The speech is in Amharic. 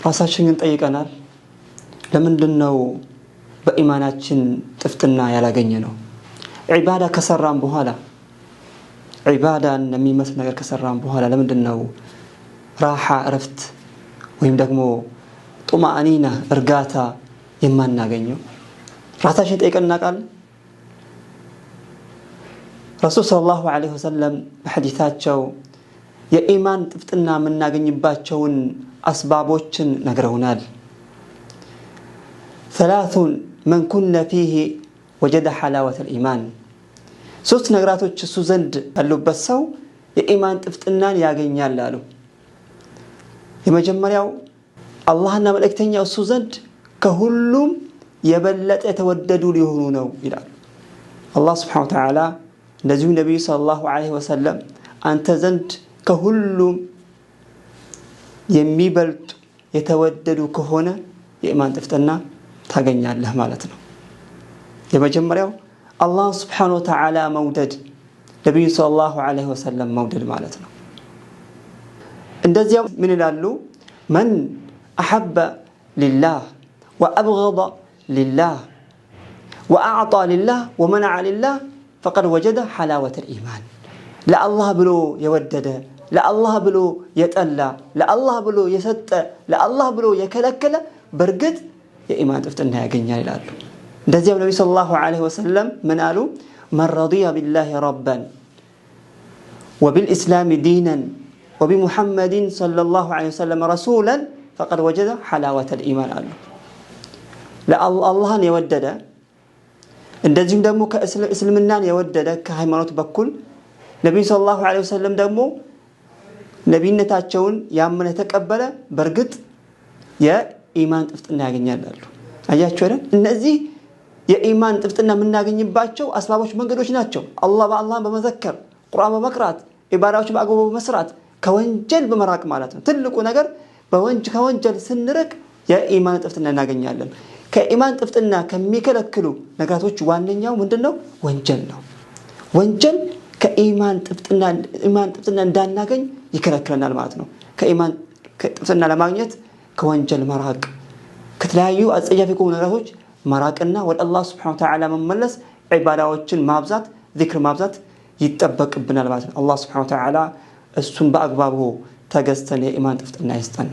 ራሳችንን ጠይቀናል ለምንድነው በኢማናችን ጥፍጥና ያላገኘነው ዒባዳ ከሰራን በኋላ ዒባዳን የሚመስል ነገር ከሰራን በኋላ ለምንድነው ራሓ እረፍት ወይም ደግሞ ጡማአኒና እርጋታ የማናገኘው ራሳችንን ጠይቀን እናውቃለን ረሱል ሰለላሁ ዐለይሂ ወሰለም በሐዲታቸው የኢማን ጥፍጥና የምናገኝባቸውን አስባቦችን ነግረውናል ثلاث من كن فيه وجد حلاوة الإيمان ሶስት ነገራቶች እሱ ዘንድ ያሉበት ሰው የኢማን ጥፍጥናን ያገኛል አሉ የመጀመሪያው አላህና መልእክተኛው እሱ ዘንድ ከሁሉም የበለጠ የተወደዱ ሊሆኑ ነው ይላል አላህ Subhanahu Wa Ta'ala እንደዚሁ ነብዩ ሰለላሁ ዐለይሂ ወሰለም አንተ ዘንድ ከሁሉም የሚበልጥ የተወደዱ ከሆነ የኢማን ጥፍጥና ታገኛለህ ማለት ነው የመጀመሪያው አላህ Subhanahu Wa Ta'ala መውደድ ነብዩ ሰለላሁ ዐለይሂ ወሰለም መውደድ ማለት ነው እንደዚያው ምን ይላሉ من أحب لله وأبغض لله وأعطى لله ومنع لله فقد وجد حلاوة الإيمان لا الله بلو يودد لا الله بلو يتألى لا الله بلو يسد لا الله بلو يكلكل برقد يا إيمان تفتنها يقنيا لله እንደዚያው ነብዩ ሰለላሁ ዐለይሂ ወሰለም ምን አሉ من رضي بالله ربا وبالإسلام دينا وبمحمد صلى الله عليه وسلم رسولا فقد وجد حلاوة الإيمان አሉ ለአላህን የወደደ እንደዚሁም ደግሞ ከእስልምናን የወደደ ከሃይማኖት በኩል ነብዩ ሰለላሁ ዐለይሂ ወሰለም ደግሞ ነብይነታቸውን ያመነ ተቀበለ በርግጥ የኢማን ጥፍጥና ያገኛል አሉ አያችሁ አይደል እነዚህ የኢማን ጥፍጥና የምናገኝባቸው አስባቦች መንገዶች ናቸው አላህን በመዘከር ቁርአን በመቅራት ኢባዳዎች በአግባቡ በመስራት ከወንጀል በመራቅ ማለት ነው ትልቁ ነገር ከወንጀል ስንርቅ የኢማን ጥፍጥና እናገኛለን ከኢማን ጥፍጥና ከሚከለክሉ ነገራቶች ዋነኛው ምንድነው ወንጀል ነው ወንጀል ከኢማን ጥፍጥና እንዳናገኝ ይከለክለናል ማለት ነው ከኢማን ጥፍጥና ለማግኘት ከወንጀል መራቅ ከተለያዩ አጸያፊ ነገሮች መራቅና ወደ አላህ Subhanahu Wa Ta'ala መመለስ ዒባዳዎችን ማብዛት ዚክር ማብዛት ይጠበቅብናል ማለት ነው አላህ Subhanahu Wa Ta'ala እሱን በአግባቡ ተገዝተን የኢማን ጥፍጥና ይስጠን